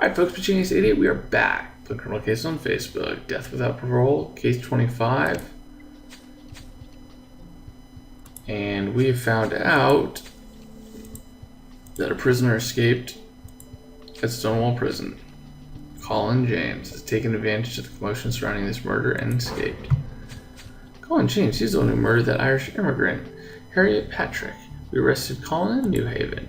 Alright folks, Pacini's Idiot, we are back. Put criminal case on Facebook. Death without parole, case 25. And we have found out that a prisoner escaped at Stonewall Prison. Colin James has taken advantage of the commotion surrounding this murder and escaped. Colin James, he's the one who murdered that Irish immigrant, Harriet Patrick. We arrested Colin in New Haven.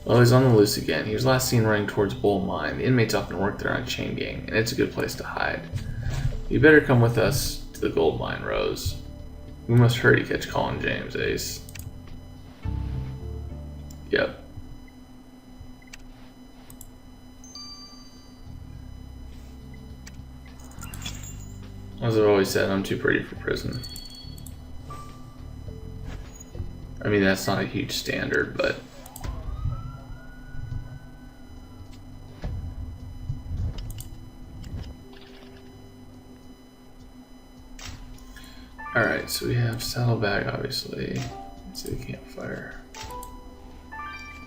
Well, he's on the loose again. He was last seen running towards Bull Mine. The inmates often work there on a chain gang, and it's a good place to hide. You better come with us to the gold mine, Rose. We must hurry to catch Colin James, Ace. Yep. As I've always said, I'm too pretty for prison. I mean, that's not a huge standard, but... Alright, so we have saddlebag, obviously. Let's see the campfire.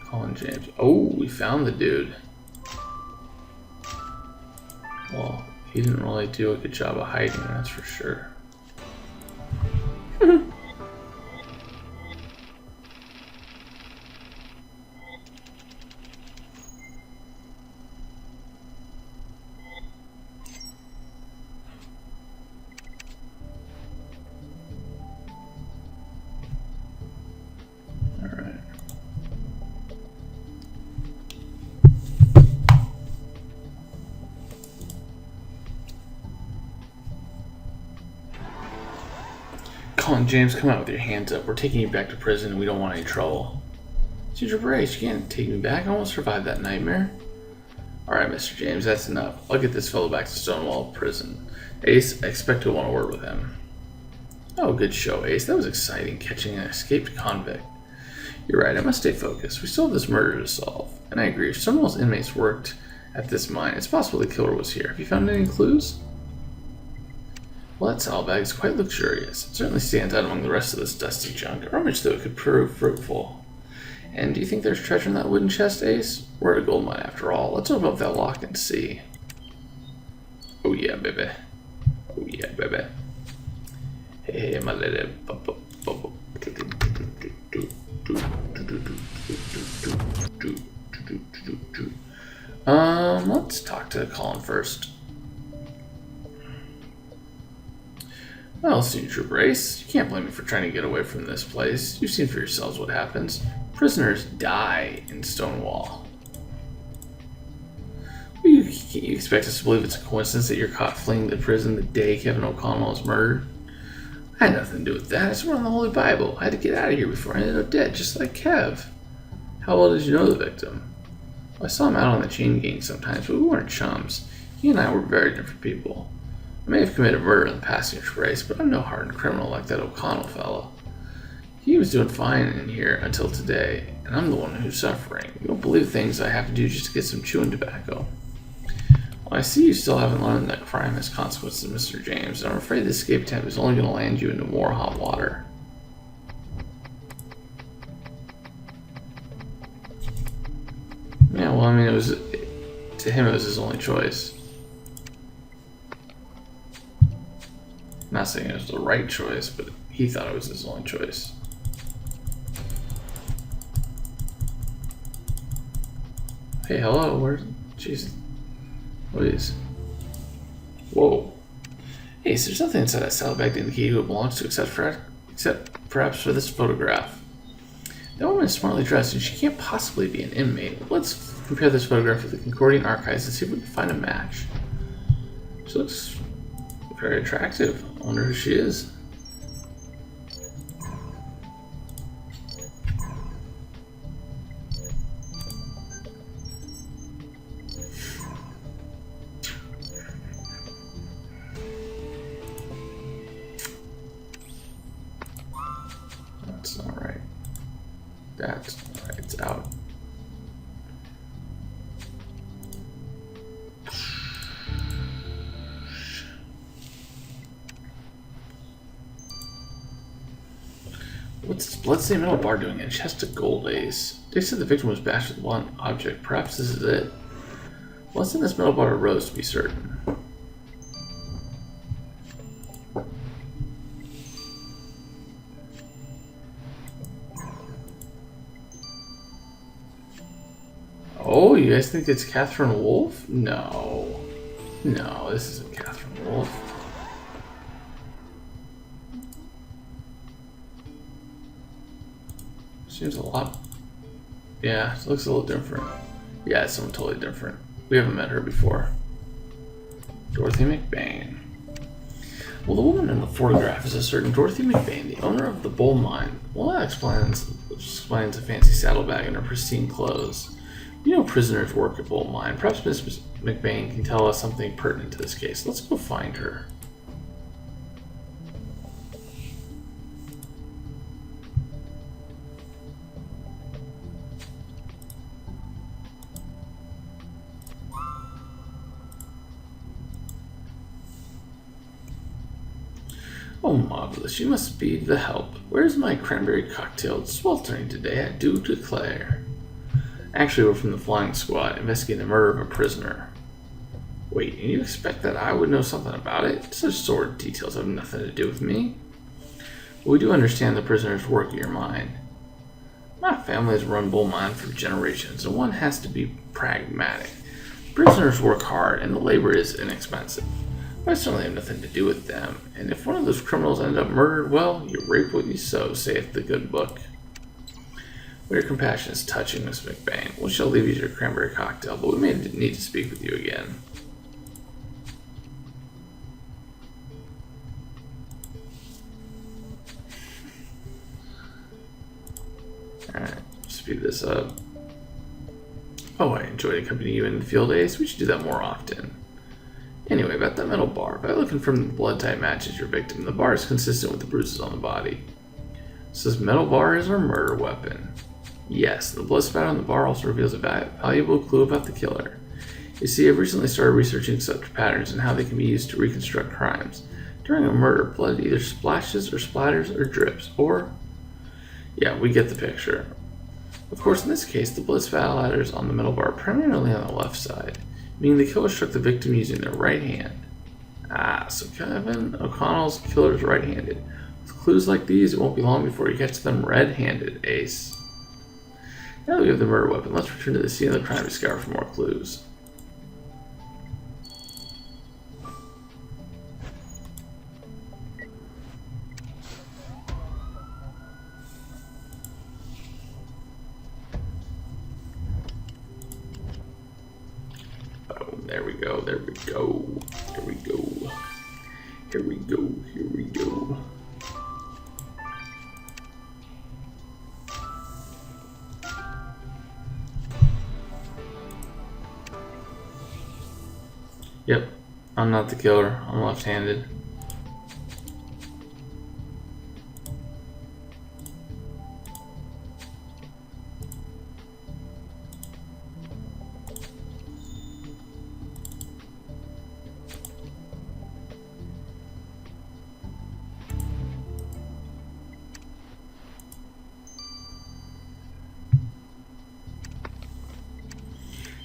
Colin James. Oh, we found the dude. Well, he didn't really do a good job of hiding, that's for sure. Colin James, come out with your hands up. We're taking you back to prison and we don't want any trouble. It's your brace. You can't take me back. I won't survive that nightmare. Alright, Mr. James, that's enough. I'll get this fellow back to Stonewall Prison. Ace, I expect to want a word with him. Oh, good show, Ace. That was exciting, catching an escaped convict. You're right, I must stay focused. We still have this murder to solve. And I agree, if Stonewall's inmates worked at this mine, it's possible the killer was here. Have you found any clues? Well, that saddlebag is quite luxurious. It certainly stands out among the rest of this dusty junk. Rummage, though, it could prove fruitful. And do you think there's treasure in that wooden chest, Ace? We're at a gold mine, after all. Let's open up that lock and see. Oh yeah, baby. Oh yeah, baby. Hey, my lady. Let's talk to Colin first. Well, Senior Brace, you can't blame me for trying to get away from this place. You've seen for yourselves what happens. Prisoners die in Stonewall. You expect us to believe it's a coincidence that you're caught fleeing the prison the day Kevin O'Connell was murdered? I had nothing to do with that. I swore on the Holy Bible. I had to get out of here before I ended up dead, just like Kev. How well did you know the victim? Well, I saw him out on the chain gang sometimes, but we weren't chums. He and I were very different people. I may have committed murder in the past, Mr. Brace, but I'm no hardened criminal like that O'Connell fellow. He was doing fine in here until today, and I'm the one who's suffering. You don't believe things I have to do just to get some chewing tobacco. Well, I see you still haven't learned that crime has consequences, Mr. James, and I'm afraid this escape attempt is only going to land you into more hot water. Yeah, well, I mean, to him it was his only choice. I'm not saying it was the right choice, but he thought it was his only choice. Hey, hello, where's... Jeez. What is... Whoa. Hey, so there's nothing inside that saddlebag to indicate who it belongs to except perhaps for this photograph. That woman is smartly dressed and she can't possibly be an inmate. Let's compare this photograph with the Concordian archives and see if we can find a match. She looks very attractive. I wonder who she is. That's not right. That's not right. It's out. What's this bloodstained metal bar doing in a chest of gold, Ace? They said the victim was bashed with one object. Perhaps this is it. What's in this metal bar of rose to be certain? Oh, you guys think it's Catherine Wolf? No. No, this isn't Catherine Wolf. Seems a lot. Yeah, it looks a little different. Yeah, it's someone totally different. We haven't met her before. Dorothy McBain. Well, the woman in the photograph is a certain Dorothy McBain, the owner of the Bull Mine. Well, that explains a fancy saddlebag and her pristine clothes. You know prisoners work at Bull Mine. Perhaps Miss McBain can tell us something pertinent to this case. Let's go find her. Oh, marvelous. You must be the help. Where's my cranberry cocktail? It's sweltering today, I do declare. Actually, we're from the flying squad, investigating the murder of a prisoner. Wait, and you expect that I would know something about it? Such sordid details have nothing to do with me. Well, we do understand the prisoner's work at your mine. My family has run Bull Mine for generations, and one has to be pragmatic. Prisoners work hard, and the labor is inexpensive. I certainly have nothing to do with them, and if one of those criminals ended up murdered, well, you reap what you sow, saith the good book. Well, your compassion is touching, Miss McBain. We shall leave you to your cranberry cocktail, but we may need to speak with you again. Alright, speed this up. Oh, I enjoyed accompanying you in the field days. We should do that more often. Anyway, about that metal bar. By looking from the blood type matches your victim, the bar is consistent with the bruises on the body. So this metal bar is our murder weapon. Yes, the blood spatter on the bar also reveals a valuable clue about the killer. You see, I've recently started researching such patterns and how they can be used to reconstruct crimes. During a murder, blood either splashes or splatters or drips, or... Yeah, we get the picture. Of course, in this case, the blood splatters on the metal bar are primarily on the left side, meaning the killer struck the victim using their right hand. Ah, so Kevin O'Connell's killer is right-handed. With clues like these, it won't be long before you catch them red-handed, Ace. Now that we have the murder weapon, let's return to the scene of the crime to scour for more clues. There we go, there we go, here we go, here we go, here we go. Yep, I'm not the killer, I'm left-handed.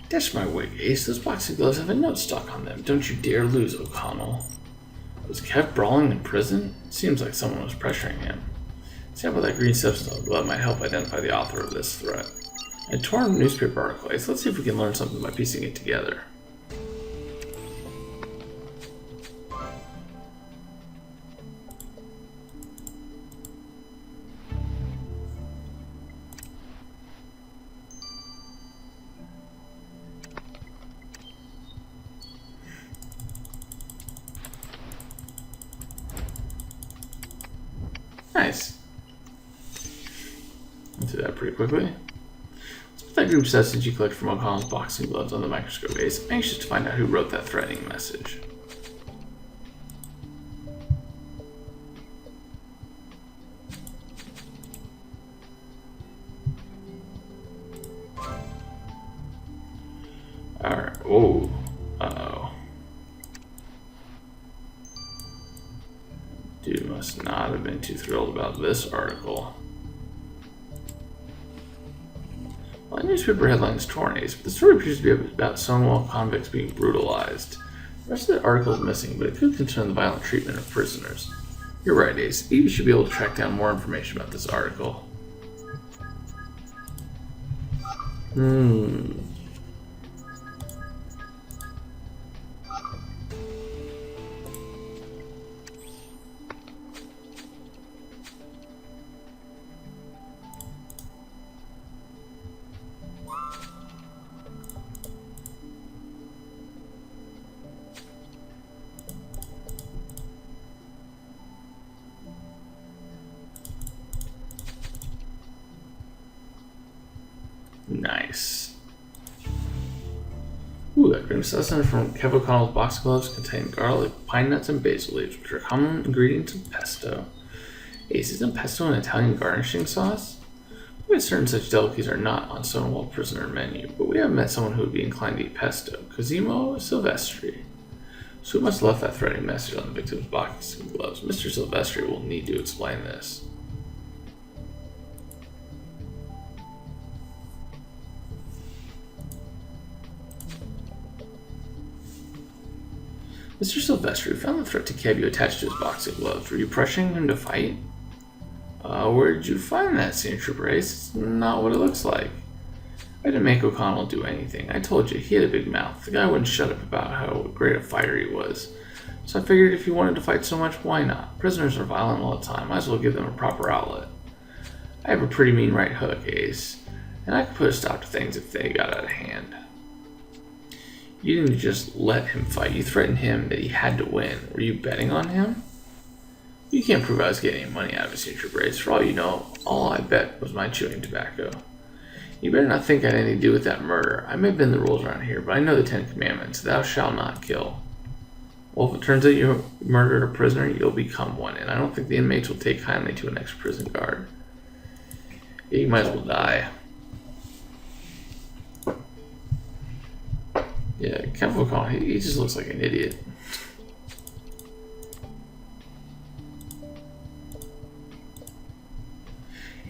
Dash my wig, Ace. Those boxing gloves have a note stuck on them. Don't you dare lose, O'Connell. Was Kev brawling in prison? Seems like someone was pressuring him. Sample that green substance on the glove might help identify the author of this threat. A torn newspaper article, Ace. Let's see if we can learn something by piecing it together. Nice. Went through that pretty quickly. Let's put that group substance you collected from O'Connell's boxing gloves on the microscope, Ace. I'm anxious to find out who wrote that threatening message. Alright. Whoa. Uh-oh. Dude must not have been too thrilled about this article. Well, newspaper headline is torn, Ace, but the story appears to be about Stonewall convicts being brutalized. The rest of the article is missing, but it could concern the violent treatment of prisoners. You're right, Ace. Evie should be able to track down more information about this article. Nice. Ooh, that green sustenance from Kev O'Connell's box gloves contain garlic, pine nuts, and basil leaves, which are common ingredients in pesto. Ace, isn't pesto an Italian garnishing sauce? We have certain such delicacies are not on Stonewall prisoner menu, but we haven't met someone who would be inclined to eat pesto. Cosimo Silvestri. So who must have left that threatening message on the victim's boxing gloves? Mr. Silvestri will need to explain this. Mr. Silvestri found the threat to Kev you attached to his boxing gloves. Were you pressuring him to fight? Where did you find that, Senior Trooper Ace? It's not what it looks like. I didn't make O'Connell do anything. I told you, he had a big mouth. The guy wouldn't shut up about how great a fighter he was. So I figured if he wanted to fight so much, why not? Prisoners are violent all the time. Might as well give them a proper outlet. I have a pretty mean right hook, Ace. And I could put a stop to things if they got out of hand. You didn't just let him fight. You threatened him that he had to win. Were you betting on him? You can't prove I was getting any money out of his future braids. For all you know, all I bet was my chewing tobacco. You better not think I had anything to do with that murder. I may bend the rules around here, but I know the Ten Commandments. Thou shalt not kill. Well, if it turns out you murdered a prisoner, you'll become one, and I don't think the inmates will take kindly to an ex-prison guard. Yeah, you might as well die. Yeah, Kev O'Connell, he just looks like an idiot.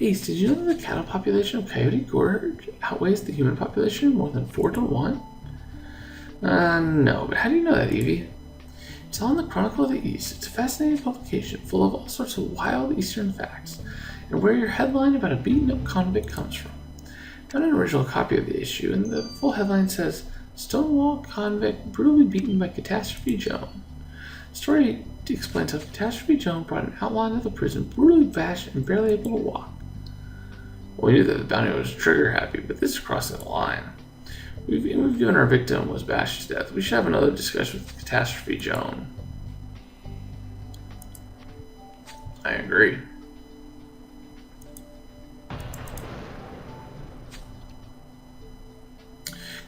Ace, did you know that the cattle population of Coyote Gorge outweighs the human population more than 4 to 1? No, but how do you know that, Evie? It's all in the Chronicle of the East. It's a fascinating publication full of all sorts of wild Eastern facts, and where your headline about a beaten-up convict comes from. Found an original copy of the issue, and the full headline says, Stonewall convict brutally beaten by Catastrophe Joan. The story explains how Catastrophe Joan brought an outlaw into the prison, brutally bashed and barely able to walk. Well, we knew that the bounty was trigger happy, but this is crossing the line. We've given our victim was bashed to death. We should have another discussion with Catastrophe Joan. I agree.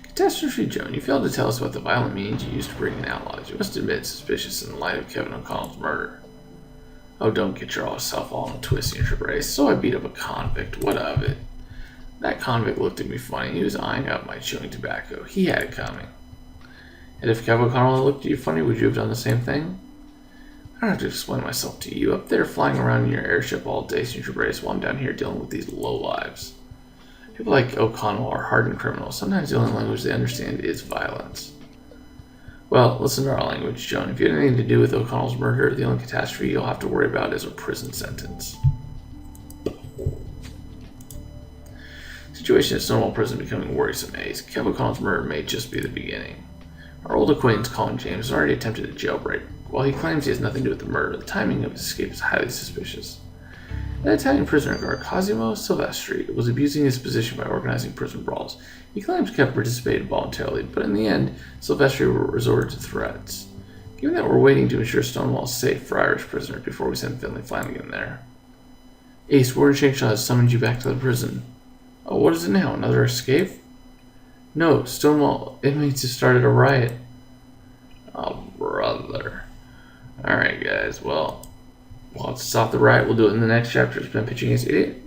Catastrophe Joan, you failed to tell us about the violent means you used to bring in outlaws. You must admit it's suspicious in the light of Kevin O'Connell's murder. Oh, don't get yourself all in a twist, Senior Trooper. So I beat up a convict. What of it? That convict looked at me funny. He was eyeing up my chewing tobacco. He had it coming. And if Kevin O'Connell looked at you funny, would you have done the same thing? I don't have to explain myself to you. Up there flying around in your airship all day, Senior Trooper, while I'm down here dealing with these lowlives. People like O'Connell are hardened criminals. Sometimes the only language they understand is violence. Well, listen to our language, Joan. If you had anything to do with O'Connell's murder, the only catastrophe you'll have to worry about is a prison sentence. Situation at Stonewall Prison becoming worrisome, Ace. Kev O'Connell's murder may just be the beginning. Our old acquaintance Colin James has already attempted a jailbreak. While he claims he has nothing to do with the murder, the timing of his escape is highly suspicious. An Italian prisoner guard, Cosimo Silvestri, was abusing his position by organizing prison brawls. He claims Kev participated voluntarily, but in the end, Silvestri resorted to threats. Given that we're waiting to ensure Stonewall is safe for Irish prisoners before we send Finley Flanagan there. Ace, Warden Shankshaw has summoned you back to the prison. Oh, what is it now? Another escape? No, Stonewall inmates have started a riot. Oh, brother. Alright, guys, well, we'll have to stop the riot. We'll do it in the next chapter. It's been Pitching Against Idiot.